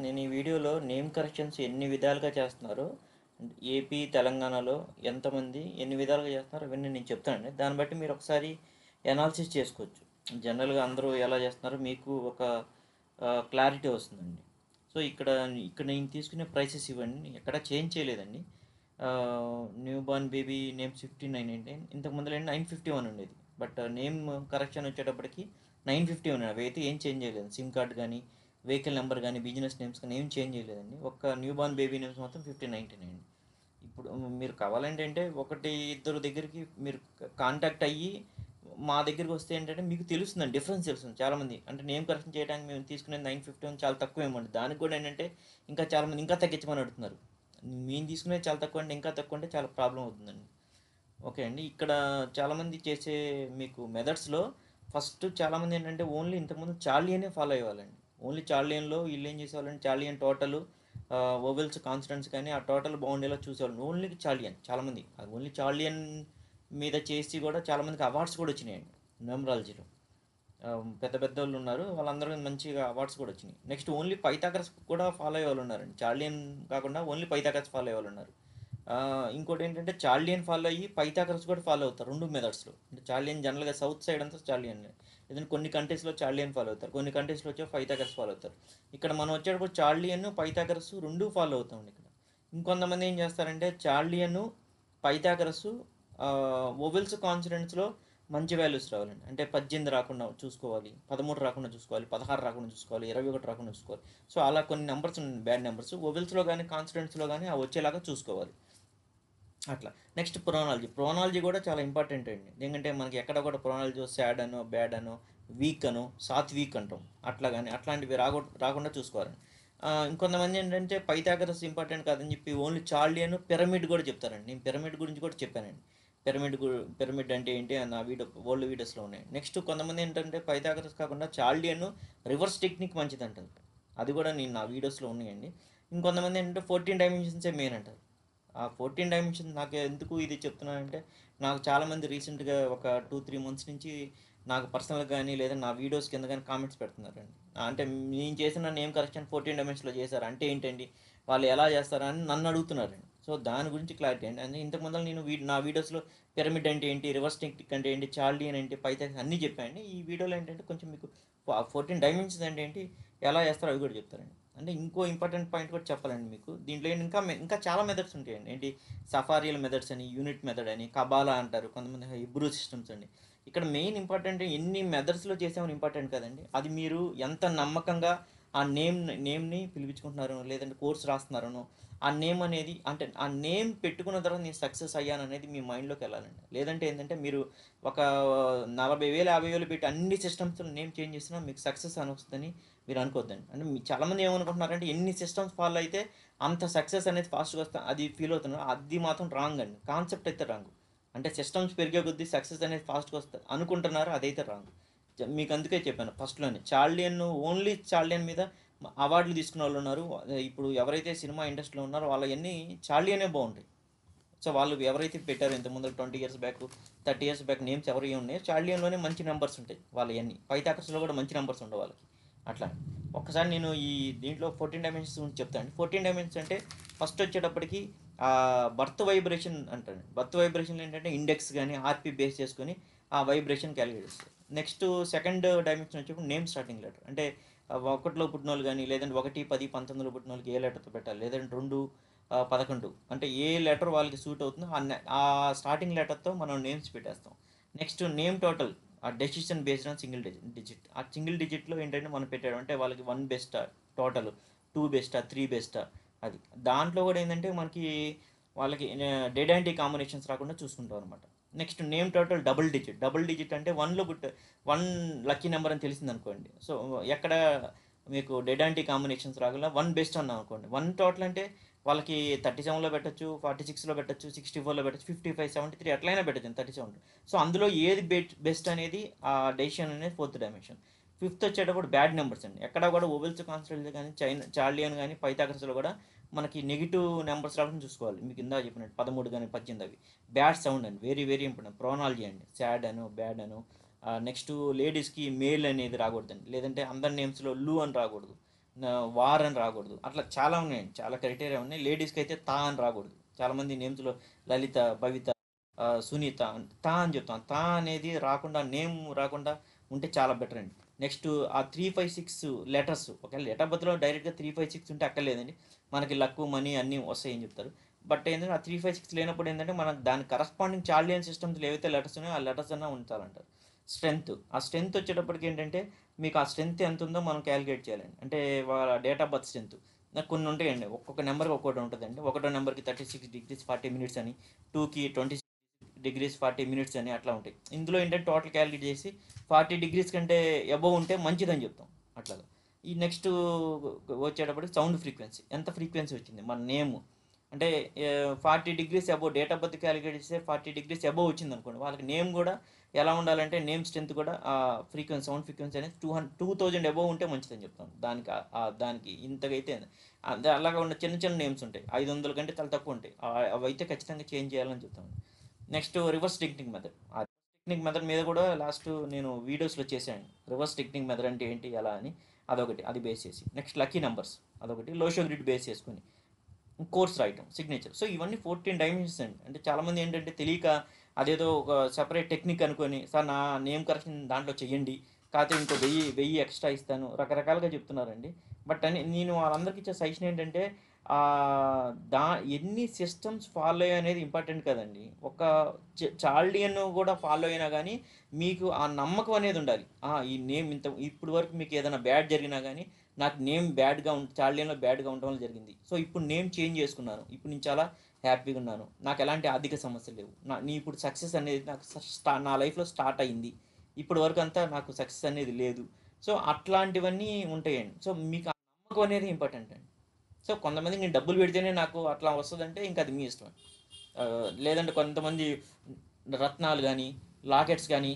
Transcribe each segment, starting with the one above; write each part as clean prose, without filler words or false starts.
నేను ఈ వీడియోలో నేమ్ కరెక్షన్స్ ఎన్ని విధాలుగా చేస్తున్నారో, ఏపీ, తెలంగాణలో ఎంతమంది ఎన్ని విధాలుగా చేస్తున్నారో అవన్నీ నేను చెప్తానండి. దాన్ని బట్టి మీరు ఒకసారి ఎనాలిసిస్ చేసుకోవచ్చు. జనరల్గా అందరూ ఎలా చేస్తున్నారో మీకు ఒక క్లారిటీ వస్తుందండి. సో ఇక్కడ ఇక్కడ నేను తీసుకునే ప్రైసెస్ ఇవ్వండి, ఎక్కడ చేంజ్ చేయలేదండి. న్యూ బార్న్ బేబీ నేమ్ 59.99, ఇంతకు ముందు 951 ఉండేది. బట్ నేమ్ కరెక్షన్ వచ్చేటప్పటికి 951 అవి అయితే ఏం చేంజ్ చేయలేదు. సిమ్ కార్డ్ కానీ, వెహికల్ నెంబర్ కానీ, బిజినెస్ నేమ్స్ కానీ ఏం చేంజ్ చేయలేదండి. ఒక్క న్యూ బార్న్ బేబీ నేమ్స్ మాత్రం 1599 అండి. ఇప్పుడు మీరు కావాలంటే ఒకటి ఇద్దరు దగ్గరికి మీరు కాంటాక్ట్ అయ్యి మా దగ్గరికి వస్తే ఏంటంటే మీకు తెలుస్తుందండి, డిఫరెన్స్ తెలుస్తుంది. చాలామంది అంటే నేమ్ కరెక్షన్ చేయడానికి మేము తీసుకునేది 951 చాలా తక్కువ ఏమండి. దానికి కూడా ఏంటంటే ఇంకా చాలామంది ఇంకా తగ్గించమని అడుగుతున్నారు. మేము తీసుకునేది చాలా తక్కువ అంటే ఇంకా తక్కువ అంటే చాలా ప్రాబ్లం అవుతుందండి. ఓకే అండి. ఇక్కడ చాలామంది చేసే మీకు మెథడ్స్లో ఫస్ట్ చాలామంది ఏంటంటే ఓన్లీ ఇంతకుముందు చార్లియనే ఫాలో అయ్యేవాళ్ళండి. ఓన్లీ చార్లియన్లో వీళ్ళు ఏం చేసేవాళ్ళంటే చార్లియన్ టోటల్ ఓవెల్స్ కాన్స్టెంట్స్ కానీ ఆ టోటల్ బాగుండేలా చూసేవాళ్ళు. ఓన్లీ చార్లియన్ చాలామంది అది ఓన్లీ చార్లియన్ మీద చేసి కూడా చాలామందికి అవార్డ్స్ కూడా వచ్చినాయండి న్యూమరాలజీలో. పెద్ద పెద్ద వాళ్ళు ఉన్నారు, వాళ్ళందరూ మంచిగా అవార్డ్స్ కూడా వచ్చినాయి. నెక్స్ట్ ఓన్లీ పైథాగరస్ కూడా ఫాలో అయ్యే వాళ్ళు ఉన్నారండి. చార్లియన్ కాకుండా ఓన్లీ పైథాగరస్ ఫాలో అయ్యే వాళ్ళు ఉన్నారు. ఇంకోటి ఏంటంటే చార్లియన్ ఫాలో అయ్యి పైథాగరస్ కూడా ఫాలో అవుతారు రెండు మెథడ్స్లో. అంటే చార్లియన్ జనరల్గా సౌత్ సైడ్ అంతా చార్లియన్, ఏదైనా కొన్ని కంట్రీస్లో చార్లియన్ ఫాలో అవుతారు, కొన్ని కంట్రీస్లో వచ్చే పైథాగరస్ ఫాలో అవుతారు. ఇక్కడ మనం వచ్చేటప్పుడు చార్లియన్ పైథాగరస్ రెండు ఫాలో అవుతామండి ఇక్కడ. ఇంకొంతమంది ఏం చేస్తారంటే చార్లియన్ పైథాగరస్ ఓవెల్స్ కాన్సనెంట్స్లో మంచి వాల్యూస్ రావాలండి. అంటే 18 రాకుండా చూసుకోవాలి, 13 రాకుండా చూసుకోవాలి, 16 రాకుండా చూసుకోవాలి, 21 రాకుండా చూసుకోవాలి. సో అలా కొన్ని నెంబర్స్ ఉన్నాయి, బ్యాడ్ నెంబర్స్ ఓవెల్స్లో కానీ కాన్సనెంట్స్లో కానీ అవి వచ్చేలాగా చూసుకోవాలి. అట్లా నెక్స్ట్ ప్రోనాలజీ కూడా చాలా ఇంపార్టెంట్ అండి. ఎందుకంటే మనకి ఎక్కడ కూడా ప్రోనాలజీ సాడ్ అనో, బ్యాడ్ అనో, వీక్ అనో, సాత్ వీక్ అంటాం, అట్లా కానీ అట్లాంటివి రాకుండా చూసుకోవాలండి. ఇంకొంతమంది ఏంటంటే పైథాగరస్ ఇంపార్టెంట్ కాదని చెప్పి ఓన్లీ చార్లియన్ పిరమిడ్ కూడా చెప్తారండి. నేను పిరమిడ్ గురించి కూడా చెప్పానండి. పిరమిడ్ అంటే ఏంటి అని నా ఓల్డ్ వీడియోస్లో ఉన్నాయి. నెక్స్ట్ కొంతమంది ఏంటంటే పైథాగరస్ కాకుండా చార్లియన్ రివర్స్ టెక్నిక్ మంచిది అంటారు, అది కూడా నేను నా వీడియోస్లో ఉన్నాయండి. ఇంకొంతమంది ఏంటంటే 14 డైమెన్షన్సే మెయిన్ అంటారు. ఆ 14 డైమెన్షన్ నాకు ఎందుకు ఇది చెప్తున్నానంటే, నాకు చాలామంది రీసెంట్గా ఒక 2-3 మంత్స్ నుంచి నాకు పర్సనల్గా కానీ లేదా నా వీడియోస్ కింద కానీ కామెంట్స్ పెడుతున్నారండి. అంటే నేను చేసిన నేమ్ కరెక్షన్ 14 డైమెన్షన్లో చేశారు అంటే ఏంటండి, వాళ్ళు ఎలా చేస్తారని నన్ను అడుగుతున్నారండి. సో దాని గురించి క్లారిటీ అండి. అంటే ఇంతకు ముందు నేను నా వీడియోస్లో పిరమిడ్ అంటే ఏంటి, రివర్స్ టెక్నిక్ అంటే ఏంటి, చార్లియన్ ఏంటి, పైథాగరస్ అన్నీ చెప్పానండి. ఈ వీడియోలో ఏంటంటే కొంచెం మీకు 14 డైమెన్షన్స్ అంటే ఏంటి, ఎలా చేస్తారో అవి కూడా చెప్తారండి. అంటే ఇంకో ఇంపార్టెంట్ పాయింట్ కూడా చెప్పాలండి మీకు. దీంట్లో ఇంకా చాలా మెథడ్స్ ఉంటాయండి. ఏంటి, సఫారియల్ మెథడ్స్ అని, యూనిట్ మెథడ్ అని, కబాలా అంటారు, కొంతమంది హిబ్రూ సిస్టమ్స్ అండి. ఇక్కడ మెయిన్ ఇంపార్టెంట్ ఎన్ని మెథడ్స్లో చేసామని ఇంపార్టెంట్ కదండి, అది మీరు ఎంత నమ్మకంగా ఆ నేమ్ని పిలిపించుకుంటున్నారో లేదంటే కోర్స్ రాస్తున్నారనో, ఆ నేమ్ అనేది అంటే ఆ నేమ్ పెట్టుకున్న తర్వాత నేను సక్సెస్ అయ్యాను అనేది మీ మైండ్లోకి వెళ్ళాలండి. లేదంటే ఏంటంటే మీరు ఒక 40,000 50,000 పెట్టి అన్ని సిస్టమ్స్ నేమ్ చేంజ్ చేసినా మీకు సక్సెస్ అని వస్తుందని మీరు అనుకోవద్దండి. అంటే చాలామంది ఏమనుకుంటున్నారంటే ఎన్ని సిస్టమ్స్ ఫాలో అయితే అంత సక్సెస్ అనేది ఫాస్ట్గా వస్తా అది ఫీల్ అవుతున్నారు. అది మాత్రం రాంగ్ అండి, కాన్సెప్ట్ అయితే రాంగ్. అంటే సిస్టమ్స్ పెరిగే కొద్దీ సక్సెస్ అనేది ఫాస్ట్గా వస్తుంది అనుకుంటున్నారు, అదైతే రాంగ్. మీకు అందుకే చెప్పాను ఫస్ట్లోనే, చార్లియన్ ఓన్లీ చార్లియన్ మీద అవార్డులు తీసుకున్న వాళ్ళు ఉన్నారు. ఇప్పుడు ఎవరైతే సినిమా ఇండస్ట్రీలో ఉన్నారో వాళ్ళవన్నీ చార్లియనే బాగుంటాయి. సో వాళ్ళు ఎవరైతే పెట్టారో ఇంతకుముందు 20 years back, 30 years back names ఎవరి ఉన్నాయో చార్లియన్లోనే మంచి నెంబర్స్ ఉంటాయి వాళ్ళవన్నీ. పైథాగరస్లో కూడా మంచి నెంబర్స్ ఉండవు వాళ్ళకి. అట్లా ఒక్కసారి నేను ఈ దీంట్లో 14 డైమెన్షన్స్ గురించి చెప్తాను. 14 డైమెన్షన్స్ అంటే ఫస్ట్ వచ్చేటప్పటికి బర్త్ వైబ్రేషన్ అంటారు. బర్త్ వైబ్రేషన్ ఏంటంటే ఇండెక్స్ కానీ ఆర్పి బేస్ చేసుకొని ఆ వైబ్రేషన్ క్యాలిక్యులేట్ చేస్తారు. నెక్స్ట్ సెకండ్ డైమెన్షన్ వచ్చేప్పుడు నేమ్ స్టార్టింగ్ లెటర్. అంటే ఒకటిలో పుట్టిన వాళ్ళు కానీ లేదంటే 1, 10, 19లో పుట్టిన వాళ్ళకి ఏ లెటర్తో పెట్టాలి, లేదంటే 2, 11 అంటే ఏ లెటర్ వాళ్ళకి సూట్ అవుతుందో ఆ స్టార్టింగ్ లెటర్తో మనం నేమ్స్ పెట్టేస్తాం. నెక్స్ట్ నేమ్ టోటల్, ఆ decision based on single digit. ఆ సింగిల్ డిజిట్లో ఏంటంటే మనం పెట్టాడు అంటే వాళ్ళకి 1 బెస్టా టోటల్, 2 బెస్టా, 3 బెస్టా, అది దాంట్లో కూడా ఏంటంటే మనకి వాళ్ళకి డెడ్ యాంటీ కాంబినేషన్స్ రాకుండా చూసుకుంటాం అనమాట. Next name total double digit అంటే వన్ లక్కీ నెంబర్ అని తెలిసింది అనుకోండి. సో ఎక్కడ మీకు డెడ్ యాంటీ కాంబినేషన్స్ రాకుండా 1 బెస్ట్ అన్నాం అనుకోండి. 1 టోటల్ అంటే వాళ్ళకి 37లో పెట్టచ్చు, 46లో పెట్టచ్చు, 64లో పెట్టచ్చు, 55, 73 ఎట్లయినా పెట్టచ్చు 37. సో అందులో ఏది బెస్ట్ అనేది ఆ డెసిషన్ అనేది 4th డైమెన్షన్. ఫిఫ్త్ వచ్చేటప్పుడు బ్యాడ్ నెంబర్స్ అండి. ఎక్కడ కూడా ఓవెల్స్ కాన్స్టెంట్స్ కానీ చార్లియన్ కానీ పైథాగరస్లో కూడా మనకి నెగిటివ్ నెంబర్స్ రాకుండా చూసుకోవాలి. మీకు ఇందా చెప్పినట్టు 13 కానీ 18 అవి బ్యాడ్ సౌండ్ అండి, వెరీ వెరీ ఇంపార్టెంట్. ప్రోనాలజీ అండి, సాడ్ అను, బ్యాడ్ అను. నెక్స్ట్ లేడీస్కి మేల్ అనేది రాకూడదండి, లేదంటే అందరి నేమ్స్లో లు అని రాకూడదు. వార్ అని రాకూడదు. అట్లా చాలా ఉన్నాయండి. చాలా క్రైటీరియా ఉన్నాయి. లేడీస్కి అయితే తా అని రాకూడదు. చాలామంది నేమ్స్లో లలిత, భవిత, సునీత తా అని చెప్తాం. తా అనేది రాకుండా, నేమ్ రాకుండా ఉంటే చాలా బెటర్ అండి. నెక్స్ట్ ఆ 3, 5, 6 లెటర్స్, ఒకవేళ డేట్ ఆఫ్ బర్త్లో డైరెక్ట్గా 3, 5, 6 ఉంటే అక్కర్లేదండి. మనకి లక్, మనీ అన్నీ వస్తాయని చెప్తారు. బట్ ఏంటంటే ఆ 3, 5, 6 లేనప్పుడు ఏంటంటే మనకు దాని కరస్పాండింగ్ చార్లియన్ సిస్టమ్స్లో ఏవైతే లెటర్స్ ఉన్నాయో ఆ లెటర్స్ అన్నా ఉంచాలంటారు. స్ట్రెంత్, ఆ స్ట్రెంత్ వచ్చేటప్పటికి ఏంటంటే మీకు ఆ స్ట్రెంత్ ఎంత ఉందో మనం క్యాలిక్యులేట్ చేయాలండి. అంటే వాళ్ళ డేట్ ఆఫ్ బర్త్ స్ట్రెంత్ నాకు కొన్ని ఉంటాయండి. ఒక్కొక్క నెంబర్కి ఒక్కొక్కటి ఉంటుందండి. ఒకటో నెంబర్కి 36 degrees 40 minutes అని, 2కి 26 degrees 40 minutes అని అట్లా ఉంటాయి. ఇందులో ఏంటంటే టోటల్ క్యాలిక్యులేట్ చేసి 40 degrees కంటే అబోవ్ ఉంటే మంచిదని చెప్తాం. అట్లాగా ఈ నెక్స్ట్ వచ్చేటప్పటికి సౌండ్ ఫ్రీక్వెన్సీ, ఎంత ఫ్రీక్వెన్సీ వచ్చింది మన నేమ్. అంటే 40 degrees above date of birth calculate చేస్తే 40 degrees అబోవ్ వచ్చింది అనుకోండి, వాళ్ళకి నేమ్ కూడా ఎలా ఉండాలంటే నేమ్ స్ట్రెంత్ కూడా ఫ్రీక్వెన్సీ, సౌండ్ ఫ్రీక్వెన్సీ అనేది 2000 అబోవ్ ఉంటే మంచిదని చెప్తాను. దానికి దానికి ఇంతకైతే అదే అలాగా ఉన్న చిన్న చిన్న నేమ్స్ ఉంటాయి 500 కంటే చాలా తక్కువ ఉంటాయి, అవి అయితే ఖచ్చితంగా చేంజ్ చేయాలని చెప్తాను. Next reverse technique method. ఆ టెక్నిక్ మెథడ్ మీద కూడా లాస్ట్ నేను వీడియోస్లో చేశాను. రివర్స్ టెక్నిక్ మెథడ్ అంటే ఏంటి ఎలా అని, అదొకటి, అది బేస్ చేసి. నెక్స్ట్ లక్కీ నెంబర్స్ అదొకటి, లోషో గ్రిడ్ బేస్ చేసుకొని కోర్స్ రాయటం, సిగ్నేచర్. సో ఇవన్నీ 14 డైమెన్షన్స్ అండి. అంటే చాలామంది ఏంటంటే తెలియక అదేదో ఒక సెపరేట్ టెక్నిక్ అనుకొని, సార్ నా నేమ్ కరెక్షన్ దాంట్లో చెయ్యండి, కాకపోతే ఇంకో 1000 ఎక్స్ట్రా ఇస్తాను, రకరకాలుగా చెప్తున్నారండి. బట్ అని నేను వాళ్ళందరికీ ఇచ్చే సజెషన్ ఏంటంటే ఆ, దా ఎన్ని సిస్టమ్స్ ఫాలో అయ్యి అనేది ఇంపార్టెంట్ కదండి. ఒక చాల్డియన్ కూడా ఫాలో అయినా కానీ మీకు ఆ నమ్మకం అనేది ఉండాలి. ఈ నేమ్ ఇంత ఇప్పుడు వరకు మీకు ఏదైనా బ్యాడ్ జరిగినా కానీ నాకు నేమ్ బ్యాడ్గా చార్లియన్లో బ్యాడ్గా ఉండడం వల్ల జరిగింది. సో ఇప్పుడు నేమ్ చేంజ్ చేసుకున్నాను, ఇప్పుడు నేను చాలా హ్యాపీగా ఉన్నాను, నాకు ఎలాంటి ఆర్థిక సమస్యలు లేవు, నీ ఇప్పుడు సక్సెస్ అనేది నాకు నా లైఫ్లో స్టార్ట్ అయ్యింది, ఇప్పటి వరకు అంతా నాకు సక్సెస్ అనేది లేదు. సో అట్లాంటివన్నీ ఉంటాయండి. సో మీకు ఆ నమ్మకం అనేది ఇంపార్టెంట్ అండి. సో కొంతమంది నేను డబ్బులు పెడితేనే నాకు అట్లా వస్తుందంటే ఇంకా అది మీ ఇష్టం. లేదంటే కొంతమంది రత్నాలు కానీ, లాకెట్స్ కానీ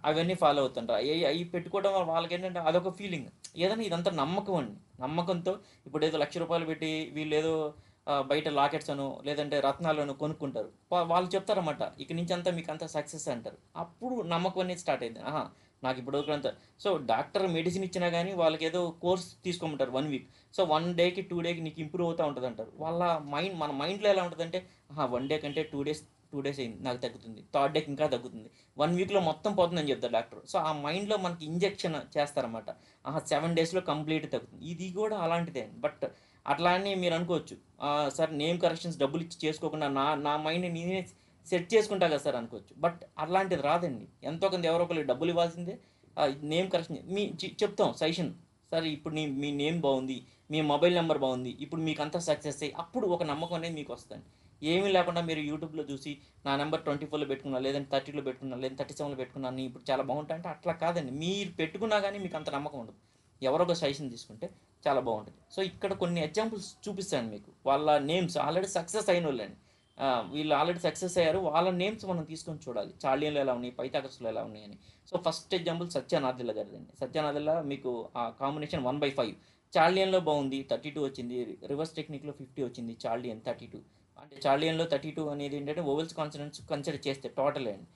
అవన్నీ ఫాలో అవుతుంటారు. అవి పెట్టుకోవడం వల్ల వాళ్ళకి ఏంటంటే అదొక ఫీలింగ్. ఏదైనా ఇదంతా నమ్మకం అండి. నమ్మకంతో ఇప్పుడు ఏదో ₹1,00,000 పెట్టి వీళ్ళు ఏదో బయట లాకెట్స్ అను లేదంటే రత్నాలను కొనుక్కుంటారు. వాళ్ళు చెప్తారన్నమాట, ఇక నుంచి అంతా మీకు అంతా సక్సెస్ అంటారు. అప్పుడు నమ్మకం అనేది స్టార్ట్ అయింది. నాకు ఇప్పుడు అంతా. సో డాక్టర్ మెడిసిన్ ఇచ్చినా కానీ వాళ్ళకి ఏదో కోర్స్ తీసుకోమంటారు 1 వీక్. సో 1 డేకి 2 డేకి నీకు ఇంప్రూవ్ అవుతూ ఉంటుంది అంటారు. వాళ్ళ మైండ్, మన మైండ్లో ఎలా ఉంటుందంటే 1 డే కంటే 2 డేస్ అయింది నాకు తగ్గుతుంది, 3rd డేకి ఇంకా తగ్గుతుంది, 1 వీక్లో మొత్తం పోతుందని చెప్తారు డాక్టర్. సో ఆ మైండ్లో మనకి ఇంజెక్షన్ చేస్తారన్నమాట. 7 డేస్లో కంప్లీట్ తగ్గుతుంది. ఇది కూడా అలాంటిదే. బట్ అట్లా అని మీరు అనుకోవచ్చు, సార్ నేమ్ కరెక్షన్స్ డబ్బులు ఇచ్చి చేసుకోకుండా నా నా మైండ్ని నేనే సెట్ చేసుకుంటా కదా సార్ అనుకోవచ్చు. బట్ అలాంటిది రాదండి. ఎంతో కొంత ఎవరో ఒకరికి డబ్బులు ఇవ్వాల్సిందే. నేమ్ కరెక్షన్ చెప్తాం సజెషన్, సార్ ఇప్పుడు మీ నేమ్ బాగుంది, మీ మొబైల్ నెంబర్ బాగుంది, ఇప్పుడు మీకు అంతా సక్సెస్ అయ్యి అప్పుడు ఒక నమ్మకం అనేది మీకు వస్తుంది. ఏమీ లేకుండా మీరు యూట్యూబ్లో చూసి నా నెంబర్ 24లో పెట్టుకున్నా, లేదంటే 30లో పెట్టుకున్నా, లేదంటే 37లో పెట్టుకున్నాను, ఇప్పుడు చాలా బాగుంటా అంటే అట్లా కాదండి. మీరు పెట్టుకున్నా కానీ మీకు అంత నమ్మకం ఉండదు. ఎవరో ఒక సజెషన్ తీసుకుంటే చాలా బాగుంటుంది. సో ఇక్కడ కొన్ని ఎగ్జాంపుల్స్ చూపిస్తాను మీకు. వాళ్ళ నేమ్స్ ఆల్రెడీ సక్సెస్ అయిన వాళ్ళండి. వీళ్ళు ఆల్రెడీ సక్సెస్ అయ్యారు, వాళ్ళ నేమ్స్ మనం తీసుకొని చూడాలి, చార్లియన్లో ఎలా ఉన్నాయి, పైథాగరస్లో ఎలా ఉన్నాయని. సో ఫస్ట్ ఎగ్జాంపుల్ సత్యనాథెల్ల గారిదండి. సత్యనాథెల్ల మీకు ఆ కాంబినేషన్ 1/5. చార్లియన్లో బాగుంది, 32 వచ్చింది. రివర్స్ టెక్నిక్లో 50 వచ్చింది, చార్లియన్ 32. అంటే చార్లియన్లో 32 అనేది ఏంటంటే వోవెల్స్ కాన్సనెంట్స్ కన్సిడర్ చేస్తే టోటల్ అండి.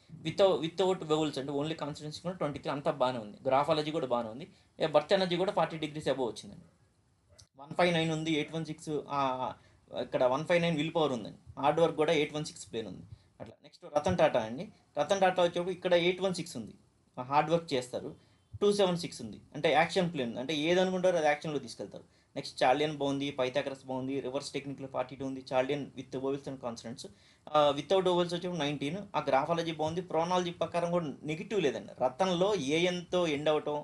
వితౌట్ వోవెల్స్ అంటే ఓన్లీ కాన్సనెంట్స్ కూడా 23, అంతా బాగానే ఉంది. గ్రాఫాలజీ కూడా బాగానే ఉంది. బర్త్ ఎనర్జీ కూడా 40 degrees అబోవ్ వచ్చిందండి. 159 ఉంది, 816. ఇక్కడ 159 విల్ పవర్ ఉందండి. హార్డ్ వర్క్ కూడా 816 ప్లేన్ ఉంది. అట్లా నెక్స్ట్ రతన్ టాటా అండి. రతన్ టాటా వచ్చేప్పుడు ఇక్కడ 816 ఉంది, హార్డ్ వర్క్ చేస్తారు. 276 ఉంది, అంటే యాక్షన్ ప్లేన్, అంటే ఏదనుకుంటారో అది యాక్షన్లో తీసుకెళ్తారు. నెక్స్ట్ చార్లియన్ బాగుంది, పైథాగరస్ బాగుంది, రివర్స్ టెక్నిక్లో 42 ఉంది, చార్లియన్ with vowels and consonants. Without vowels వచ్చేప్పుడు 19. ఆ గ్రాఫాలజీ బాగుంది. ప్రోనాలజీ ప్రకారం కూడా నెగిటివ్ లేదండి. రతన్లో ఏఎన్తో ఎండ్ అవటం,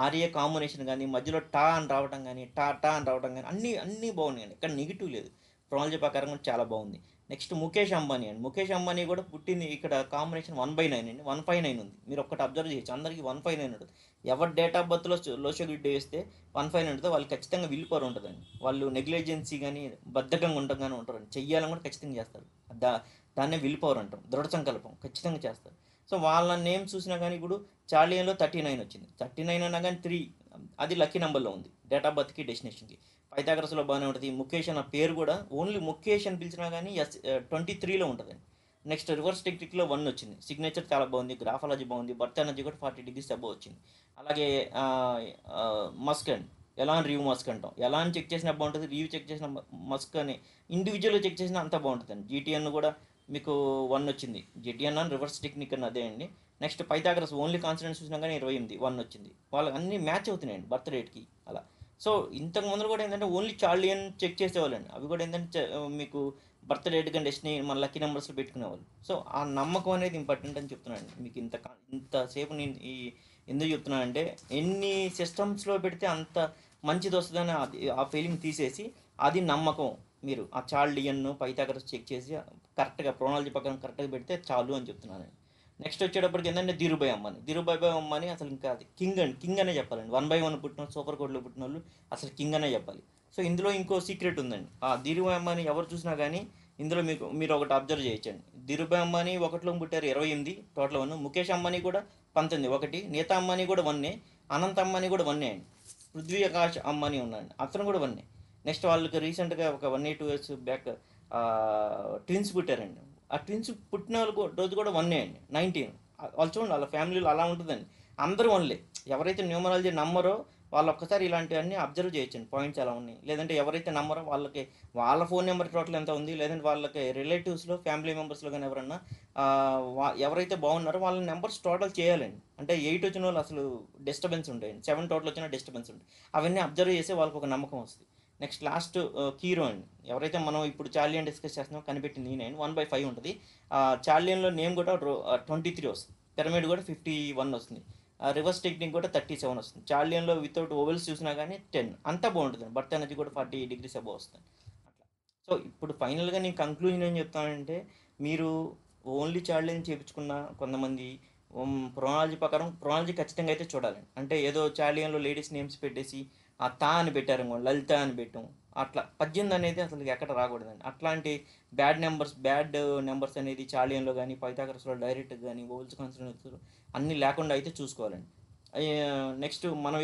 ఆర్ఏ కాంబినేషన్ కానీ, మధ్యలో టా అని రావడం కానీ, టా అని రావడం కానీ అన్నీ అన్నీ బాగున్నాయండి. ఇక్కడ నెగిటివ్ లేదు. ప్రొనాలజీ ప్రకారం కూడా చాలా బాగుంది. నెక్స్ట్ ముఖేష్ అంబానీ అండి. ముఖేష్ అంబానీ కూడా పుట్టింది ఇక్కడ కాంబినేషన్ 1/9 అండి. 159 ఉంది. మీరు ఒక్కటి అబ్జర్వ్ చేయొచ్చు, అందరికీ 159 ఉంటుంది. ఎవరి డేట్ ఆఫ్ బర్త్లో లోషో గ్రిడ్ వేస్తే 15 ఉంటుందో వాళ్ళకి ఖచ్చితంగా విల్ పవర్ ఉంటుందండి. వాళ్ళు నెగ్లిజెన్సీ కానీ, బద్ధకంగా ఉండడం కానీ ఉంటారండి. చెయ్యాలని కూడా ఖచ్చితంగా చేస్తారు. దా దాన్నే విల్ పవర్ అంటాం. దృఢ సంకల్పం ఖచ్చితంగా చేస్తారు. సో వాళ్ళ నేమ్ చూసినా కానీ ఇప్పుడు చార్లియన్లో 39 వచ్చింది. 39 అన్నా కానీ 3, అది లక్కీ నెంబర్లో ఉంది డేట్ ఆఫ్ బర్త్కి, డెస్టినేషన్కి. పైథాగరస్లో బాగానే ఉంటుంది. ముఖేష్ అన్న పేరు కూడా ఓన్లీ ముఖేష్ అని పిలిచినా కానీ 23లో ఉంటుందండి. నెక్స్ట్ రివర్స్ టెక్నిక్లో 1 వచ్చింది. సిగ్నేచర్ చాలా బాగుంది, గ్రాఫాలజీ బాగుంది, బర్త్ ఎనర్జీ కూడా 40 degrees అబోవ్ వచ్చింది. అలాగే Musk and Elon review Musk అంటాం. ఎలాన్ చెక్ చేసినా బాగుంటుంది, రివ్యూ చెక్ చేసిన మస్క్ అని ఇండివిజువల్గా చెక్ చేసినా అంతా బాగుంటుందండి. జీటీఎన్ కూడా మీకు 1 వచ్చింది. జీటీఎన్ అని రివర్స్ టెక్నిక్ అని అదే అండి. నెక్స్ట్ పైథాగరస్ ఓన్లీ కాన్స్టెంట్స్ చూసినా కానీ 28 1 వచ్చింది. వాళ్ళకి అన్ని మ్యాచ్ అవుతున్నాయండి బర్త్ రేట్కి అలా. సో ఇంతకు ముందు కూడా ఏంటంటే ఓన్లీ చార్లియన్ చెక్ చేసేవాళ్ళండి. అవి కూడా ఏంటంటే మీకు బర్త్ డేట్ కానీ డెస్టినీ మన లక్కీ నెంబర్స్లో పెట్టుకునేవాళ్ళు. సో ఆ నమ్మకం అనేది ఇంపార్టెంట్ అని చెప్తున్నాను మీకు. ఇంతసేపు నేను ఎందుకు చెప్తున్నానంటే ఎన్ని సిస్టమ్స్లో పెడితే అంత మంచిది వస్తుందని ఆ ఫీలింగ్ తీసేసి అది నమ్మకం. మీరు ఆ చార్లియన్ పైథాగరస్ చెక్ చేసి కరెక్ట్గా ప్రోనాలజీ పక్కన కరెక్ట్గా పెడితే చాలు అని చెప్తున్నాను. నెక్స్ట్ వచ్చేటప్పటికి ఏంటంటే ధీరుభాయ్ అంబానీ. ధీరుభాయ్ అంబానీ అసలు ఇంకా అది కింగ్ అండి, కింగ్ అనే చెప్పాలండి. 1/1 పుట్టిన వాళ్ళు, సూపర్ కోడ్లో పుట్టిన వాళ్ళు అసలు కింగ్ అనే చెప్పాలి. సో ఇందులో ఇంకో సీక్రెట్ ఉందండి. ఆ ధీరుభాయ్ అంబానీ ఎవరు చూసినా కానీ ఇందులో మీరు ఒకటి అబ్జర్వ్ చేయొచ్చండి. ధీరుభాయ్ అంబానీ ఒకటిలో పుట్టారు 28 టోటల్ 1. ముఖేష్ అంబానీ కూడా 19 1. నీతా అంబానీ కూడా 1. అనంత్ అంబానీ కూడా 1 అండి. పృథ్వీ ఆకాష్ అంబానీ ఉన్నాడు, అతను కూడా 1. నెక్స్ట్ వాళ్ళకి రీసెంట్గా ఒక 1 year 2 years బ్యాక్ ట్విన్స్ పుట్టారండి. ఆ ట్విన్స్ పుట్టిన రోజు కూడా 1 అండి, 19. వాళ్ళు చూడండి వాళ్ళ ఫ్యామిలీలో అలా ఉంటుందండి. అందరూ 1లే. ఎవరైతే న్యూమరాలజీ నమ్మరో వాళ్ళు ఒక్కసారి ఇలాంటివన్నీ అబ్జర్వ్ చేయొచ్చండి, పాయింట్స్ ఎలా ఉన్నాయి. లేదంటే ఎవరైతే నమ్మరో వాళ్ళకి వాళ్ళ ఫోన్ నెంబర్ టోటల్ ఎంత ఉంది, లేదంటే వాళ్ళకి రిలేటివ్స్లో ఫ్యామిలీ మెంబర్స్లో కానీ ఎవరన్నా ఎవరైతే బాగున్నారో వాళ్ళ నెంబర్స్ టోటల్ చేయాలండి. అంటే 8 వచ్చిన వాళ్ళు అసలు డిస్టర్బెన్స్ ఉంటాయండి, 7 టోటల్ వచ్చిన డిస్టర్బెన్స్ ఉంటాయి. అవన్నీ అబ్జర్వ్ చేసి వాళ్ళకి ఒక నమ్మకం వస్తుంది. నెక్స్ట్ లాస్ట్ కీరో అండి. ఎవరైతే మనం ఇప్పుడు చార్లియన్ డిస్కస్ చేస్తున్నామో కనిపెట్టింది నేను 1/5 ఉంటుంది. చార్లియన్లో నేమ్ కూడా 23 వస్తుంది. పిరమిడ్ కూడా 51 వస్తుంది. రివర్స్ టెక్నిక్ కూడా 37 వస్తుంది. చార్లియన్లో వితౌట్ ఓవెల్స్ చూసినా కానీ 10 అంతా బాగుంటుంది. బర్త్ ఎనర్జీ కూడా 40 degrees అబౌవ్ వస్తుంది అట్లా. సో ఇప్పుడు ఫైనల్గా నేను కంక్లూజన్ ఏం చెప్తానంటే, మీరు ఓన్లీ చార్లియన్ చేయించుకున్న కొంతమంది ప్రొనాలజీ ప్రకారం ప్రొనాలజీ ఖచ్చితంగా అయితే చూడాలి. అంటే ఏదో చార్లియన్లో లేడీస్ నేమ్స్ పెట్టేసి ఆ తా అని పెట్టారు, లలిత అని పెట్టాం, అట్లా 18 అనేది అసలు ఎక్కడ రాకూడదండి. అట్లాంటి బ్యాడ్ నెంబర్స్ అనేది చార్లియన్లో కానీ పైథాగరస్లో డైరెక్ట్ కానీ ఓవెల్స్ కాన్సనెంట్స్ అన్నీ లేకుండా అయితే చూసుకోవాలండి. నెక్స్ట్ మనం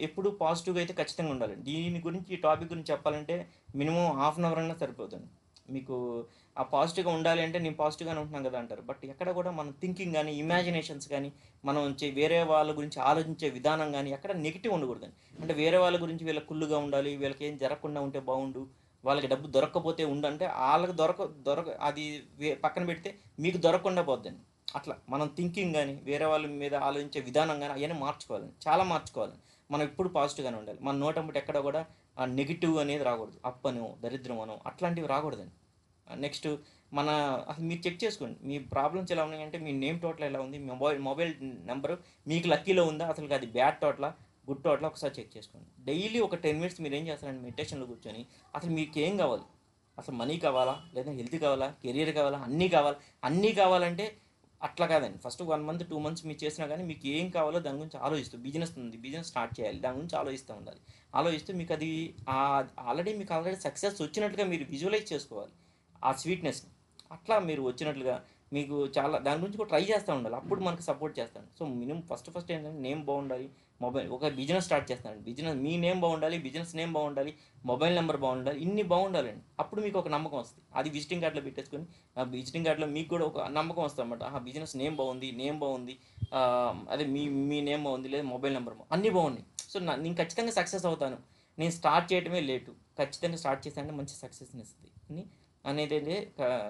ఎప్పుడు పాజిటివ్గా అయితే ఖచ్చితంగా ఉండాలండి. దీని గురించి ఈ టాపిక్ గురించి చెప్పాలంటే మినిమం హాఫ్ అన్ అవర్ అయినా సరిపోతుంది మీకు. ఆ పాజిటివ్గా ఉండాలి అంటే నేను పాజిటివ్గానే ఉంటున్నాను కదా అంటారు. బట్ ఎక్కడ కూడా మన థింకింగ్ కానీ ఇమాజినేషన్స్ కానీ మనం వేరే వాళ్ళ గురించి ఆలోచించే విధానం కానీ ఎక్కడ నెగిటివ్ ఉండకూడదండి. అంటే వేరే వాళ్ళ గురించి వీళ్ళకి కుళ్ళుగా ఉండాలి, వీళ్ళకి ఏం జరగకుండా ఉంటే బాగుండు, వాళ్ళకి డబ్బు దొరకకపోతే ఉండంటే వాళ్ళకి దొరక అది పక్కన పెడితే మీకు దొరకకుండా పోద్దండి. అట్లా మనం థింకింగ్ కానీ వేరే వాళ్ళ మీద ఆలోచించే విధానం కానీ అవన్నీ మార్చుకోవాలండి, చాలా మార్చుకోవాలండి. మనం ఎప్పుడు పాజిటివ్గానే ఉండాలి. మన నోటంబటి ఎక్కడ కూడా ఆ నెగిటివ్ అనేది రాకూడదు. అప్పను దరిద్రం అను అట్లాంటివి రాకూడదండి. నెక్స్ట్ మన అసలు మీరు చెక్ చేసుకోండి మీ ప్రాబ్లమ్స్ ఎలా ఉన్నాయంటే, మీ నేమ్ టోటల్ ఎలా ఉంది, మీ మొబైల్ నెంబరు మీకు లక్కీలో ఉందా, అసలు అది బ్యాడ్ టోటలా గుడ్ టోటలా ఒకసారి చెక్ చేసుకోండి. డైలీ ఒక 10 minutes మీరు ఏం చేస్తారండి, మెడిటేషన్లో కూర్చొని అసలు మీకు ఏం కావాలి, అసలు మనీ కావాలా, లేదా హెల్త్ కావాలా, కెరీర్ కావాలా, అన్నీ కావాలంటే అట్లా కాదండి. ఫస్ట్ 1 month 2 months మీరు చేసినా కానీ మీకు ఏం కావాలో దాని గురించి ఆలోచిస్తూ బిజినెస్ స్టార్ట్ చేయాలి, దాని గురించి ఆలోచిస్తూ ఉండాలి. ఆలోచిస్తూ మీకు అది ఆల్రెడీ సక్సెస్ వచ్చినట్లుగా మీరు విజువలైజ్ చేసుకోవాలి ఆ స్వీట్నెస్ని. అట్లా మీరు వచ్చినట్లుగా మీకు చాలా దాని గురించి కూడా ట్రై చేస్తూ ఉండాలి. అప్పుడు మనకు సపోర్ట్ చేస్తాను. సో మినిమం ఫస్ట్ ఏంటంటే నేమ్ బాగుండాలి. ఒక బిజినెస్ స్టార్ట్ చేస్తాను, బిజినెస్ మీ నేమ్ బాగుండాలి, బిజినెస్ నేమ్ బాగుండాలి, మొబైల్ నెంబర్ బాగుండాలి, ఇన్ని బాగుండాలండి. అప్పుడు మీకు ఒక నమ్మకం వస్తుంది. అది విజిటింగ్ కార్డులో పెట్టేసుకొని ఆ విజిటింగ్ కార్డులో మీకు కూడా ఒక నమ్మకం వస్తుంది అనమాట. ఆ బిజినెస్ నేమ్ బాగుంది, అదే మీ నేమ్ బాగుంది, లేదా మొబైల్ నెంబర్ అన్నీ బాగున్నాయి. సో నేను ఖచ్చితంగా సక్సెస్ అవుతాను, నేను స్టార్ట్ చేయడమే లేటు, ఖచ్చితంగా స్టార్ట్ చేశానంటే మంచి సక్సెస్ని ఇస్తుంది అనేది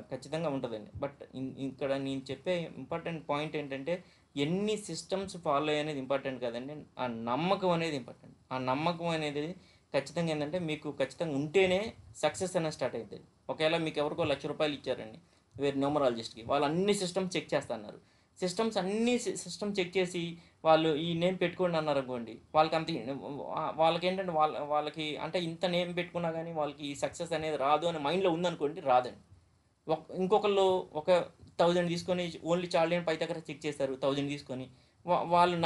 ఖచ్చితంగా ఉంటుందండి. బట్ ఇక్కడ నేను చెప్పే ఇంపార్టెంట్ పాయింట్ ఏంటంటే, ఎన్ని సిస్టమ్స్ ఫాలో అనేది ఇంపార్టెంట్ కాదండి, ఆ నమ్మకం అనేది ఇంపార్టెంట్. ఆ నమ్మకం అనేది ఖచ్చితంగా ఏంటంటే మీకు ఖచ్చితంగా ఉంటేనే సక్సెస్ అనేది స్టార్ట్ అవుతుంది. ఒకవేళ మీకు ఎవరికో ₹1,00,000 ఇచ్చారండి వేరే న్యూమరాలజిస్ట్కి, వాళ్ళు అన్ని సిస్టమ్స్ చెక్ చేస్తున్నారు. సిస్టమ్ చెక్ చేసి వాళ్ళు ఈ నేమ్ పెట్టుకోండి అన్నారు అనుకోండి, వాళ్ళకి ఏంటంటే వాళ్ళకి అంటే ఇంత నేమ్ పెట్టుకున్నా కానీ వాళ్ళకి ఈ సక్సెస్ అనేది రాదు అని మైండ్లో ఉందనుకోండి, రాదండి. ఇంకొకళ్ళు ఒక 1000 తీసుకొని ఓన్లీ చార్లియన్ పైథాగరస్ చెక్ చేస్తారు, 1000 తీసుకొని వాళ్ళు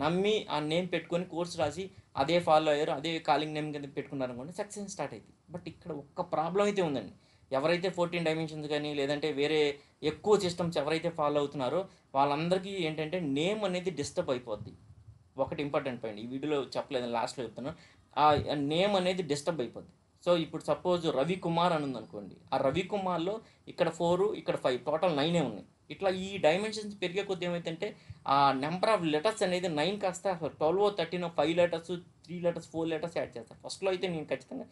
నమ్మి ఆ నేమ్ పెట్టుకొని కోర్స్ రాసి అదే ఫాలో అయ్యారు, అదే కాలింగ్ నేమ్ కింద పెట్టుకున్నారు అనుకోండి, సక్సెస్ స్టార్ట్ అవుతుంది. బట్ ఇక్కడ ఒక్క ప్రాబ్లం అయితే ఉందండి. ఎవరైతే 14 డైమెన్షన్స్ కానీ లేదంటే వేరే ఎక్కువ సిస్టమ్స్ ఎవరైతే ఫాలో అవుతున్నారో వాళ్ళందరికీ ఏంటంటే నేమ్ అనేది డిస్టర్బ్ అయిపోద్ది. ఒకటి ఇంపార్టెంట్ పాయింట్ ఈ వీడియోలో చెప్పలేదు, లాస్ట్లో చెప్తాను. ఆ నేమ్ అనేది డిస్టర్బ్ అయిపోద్ది. సో ఇప్పుడు సపోజ్ రవికుమార్ అని ఉందనుకోండి, ఆ రవికుమార్లో ఇక్కడ 4 ఇక్కడ 5 టోటల్ 9 ఉన్నాయి. ఇట్లా ఈ డైమెన్షన్స్ పెరిగే కొద్ది ఏమైందంటే ఆ నెంబర్ ఆఫ్ లెటర్స్ అనేది 9 కాస్త 12 13 5 letters 3 లెటర్స్ 4 లెటర్స్ యాడ్ చేస్తారు. ఫస్ట్‌లో అయితే నేను ఖచ్చితంగా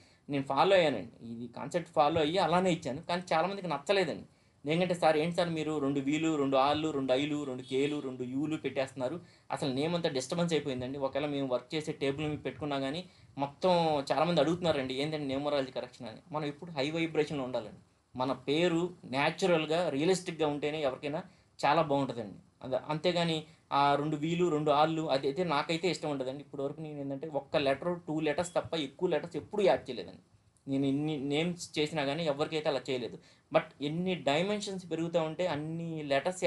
ఫాలో అయ్యానండి. ఇది కాన్సెప్ట్ ఫాలో అయ్యి అలానే ఇచ్చాను. కానీ చాలామందికి నచ్చలేదండి. ఏంటంటే సార్ ఏంటి సార్ మీరు 2 వీలు, 2 ఆర్‌లు, 2 ఐలు, 2 కేలు, 2 యూలు పెట్టేస్తున్నారు. అసలు నేమ్ అంతా డిస్టర్బెన్స్ అయిపోయిందండి. ఒకవేళ మేము వర్క్ చేసే టేబుల్ మీద పెట్టుకున్నా గానీ మొత్తం చాలామంది అడుగుతున్నారండి ఏందండి న్యూమరాలజీ కరెక్షన్ అని. మనం ఎప్పుడు హై వైబ్రేషన్‌లో ఉండాలండి. మన పేరు న్యాచురల్‌గా, రియలిస్టిక్‌గా ఉంటేనే ఎవరికైనా చాలా బావుంటదండి. అంతేగాని ఆ 2 వీలు, 2 ఆర్‌లు అదైతే నాకైతే ఇష్టం ఉండదండి. ఇప్పటివరకు నేనేందంటే ఒక్క లెటర్, 2 లెటర్స్ తప్ప ఎక్కువ లెటర్స్ ఎప్పుడు యాడ్ చేయలేదండి. నేను ఎన్ని నేమ్స్ చేసినా గానీ ఎవరికైతే అలా చేయలేదు. బట్ ఎన్ని డైమెన్షన్స్ పెరుగుతా ఉంటే అన్ని లెటర్స్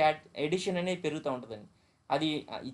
ఎడిషన్ అనేది పెరుగుతూ ఉంటుందండి. అది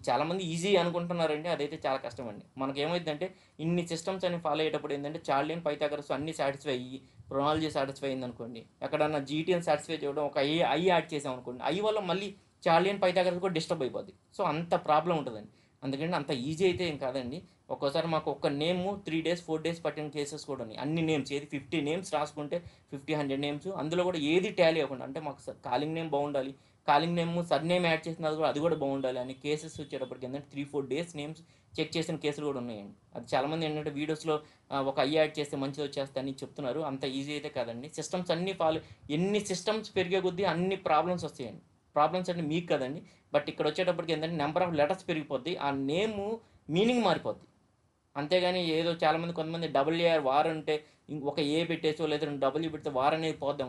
చాలామంది ఈజీ అనుకుంటున్నారండి. అదైతే చాలా కష్టం అండి. మనకేమైందంటే ఇన్ని సిస్టమ్స్ అని ఫాలో అయ్యేటప్పుడు ఏంటంటే చార్లియన్ పైథాగరస్ అన్ని సాటిస్ఫై అయ్యి ప్రొనాలజీ సాటిస్ఫై అయింది అనుకోండి, ఎక్కడన్నా జీటీఎన్ సాటిస్ఫై చేయడం ఒక ఐ యాడ్ చేసాం అనుకోండి, ఐ వల్ల మళ్ళీ చార్లియన్ పైథాగరస్ కూడా డిస్టర్బ్ అయిపోద్ది. సో అంత ప్రాబ్లం ఉంటుందండి. అందుకని అంత ఈజీ అయితే ఏం కాదండి. ఒక్కోసారి మాకు ఒక్క నేమ్ 3 డేస్ 4 డేస్ పట్టిన కేసెస్ కూడా ఉన్నాయి. అన్ని నేమ్స్ ఏది 50 నేమ్స్ రాసుకుంటే 50, 100 నేమ్స్ అందులో కూడా ఏది టాలీ అవ్వకుండా, అంటే మాకు కాలింగ్ నేమ్ బాగుండాలి, calling name sir name add చేసిన అది కూడా బాగుండాలి అని కేసెస్ వచ్చేటప్పటికి ఏంటంటే 3-4 డేస్ నేమ్స్ చెక్ చేసిన కేసులు కూడా ఉన్నాయండి. అది చాలామంది ఏంటంటే వీడియోస్లో ఒక ఐ యాడ్ చేస్తే మంచిది వచ్చేస్తాయని చెప్తున్నారు. అంత ఈజీ అయితే కాదండి. సిస్టమ్స్ అన్నీ ఫాలో, ఎన్ని సిస్టమ్స్ పెరిగే కొద్దీ అన్ని ప్రాబ్లమ్స్ వస్తాయండి. ప్రాబ్లమ్స్ అంటే మీకు కదండి. బట్ ఇక్కడ వచ్చేటప్పటికి ఏంటంటే నెంబర్ ఆఫ్ లెటర్స్ పెరిగిపోద్ది, ఆ నేము మీనింగ్ మారిపోద్ది. అంతేగాని ఏదో చాలామంది కొంతమంది డబ్ల్యూఆర్ వార్ అంటే ఒక ఏ పెట్టేసో లేదా 2 డబ్ల్యూ పెడితే వార్ అనేది పోద్దాం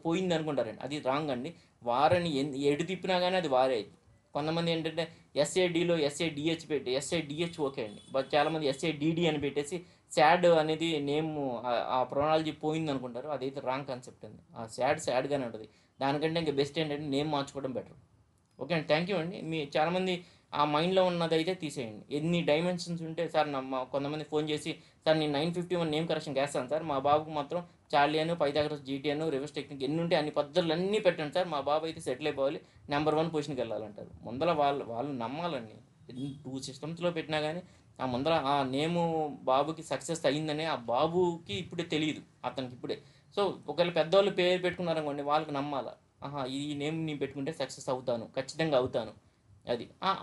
పోయింది అనుకుంటారండి. అది రాంగ్ అండి. వార్ అని ఎటు తిప్పినా కానీ అది వారే అయింది. కొంతమంది ఏంటంటే ఎస్ఏడిలో ఎస్ఏడిహెచ్ పెట్టి ఎస్ఏడిహెచ్ ఓకే అండి. బట్ చాలామంది ఎస్ఏడిడి అని పెట్టేసి శాడ్ అనేది నేమ్ ఆ ప్రొనాలజీ పోయింది అనుకుంటారు. అదైతే రాంగ్ కాన్సెప్ట్ అండి. ఆ శాడ్గానే ఉంటుంది. దానికంటే ఇంకా బెస్ట్ ఏంటంటే నేమ్ మార్చుకోవడం బెటర్. ఓకే అండి. థ్యాంక్ యూ అండి. చాలామంది ఆ మైండ్లో ఉన్నదైతే తీసేయండి. ఎన్ని డైమెన్షన్స్ ఉంటే సార్ కొంతమంది ఫోన్ చేసి సార్ నేను 951 నేమ్ కరెక్షన్ వేస్తాను సార్, మా బాబుకు మాత్రం చార్లీ అని పైథాగరస్ జీటీ అని రివర్స్ టెక్నిక్ ఎన్ని ఉంటే అన్ని పద్ధతులు అన్నీ పెట్టండి సార్, మా బాబు అయితే సెటిల్ అయిపోవాలి, నెంబర్ 1 పొజిషన్కి వెళ్ళాలంటారు. ముందర వాళ్ళు నమ్మాలండి. 2 సిస్టమ్స్లో పెట్టినా కానీ ఆ ముందర ఆ నేము బాబుకి సక్సెస్ అయ్యిందని ఆ బాబుకి ఇప్పుడే తెలియదు, అతనికి ఇప్పుడే. సో ఒకవేళ పెద్దవాళ్ళు పేరు పెట్టుకున్నారనుకోండి, వాళ్ళకి నమ్మాలా, ఆహా ఈ నేమ్ నేను పెట్టుకుంటే సక్సెస్ అవుతాను, ఖచ్చితంగా అవుతాను.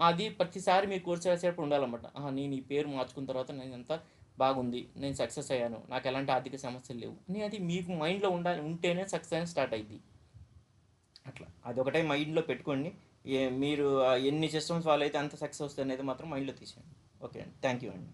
అది ప్రతిసారి మీరు కోర్స్ రాసేటప్పుడు ఉండాలన్నమాట. నేను ఈ పేరు మార్చుకున్న తర్వాత నేను ఎంత బాగుంది, నేను సక్సెస్ అయ్యాను, నాకు ఎలాంటి ఆర్థిక సమస్యలు లేవు అని అది మీకు మైండ్లో ఉంటేనే సక్సెస్ అనేది స్టార్ట్ అయింది. అట్లా అదొకటే మైండ్లో పెట్టుకోండి. మీరు ఎన్ని సిస్టమ్స్ ఫాలో అయితే అంత సక్సెస్ వస్తుంది అనేది మాత్రం మైండ్లో తీసేయండి. ఓకే అండి. థ్యాంక్ యూ అండి.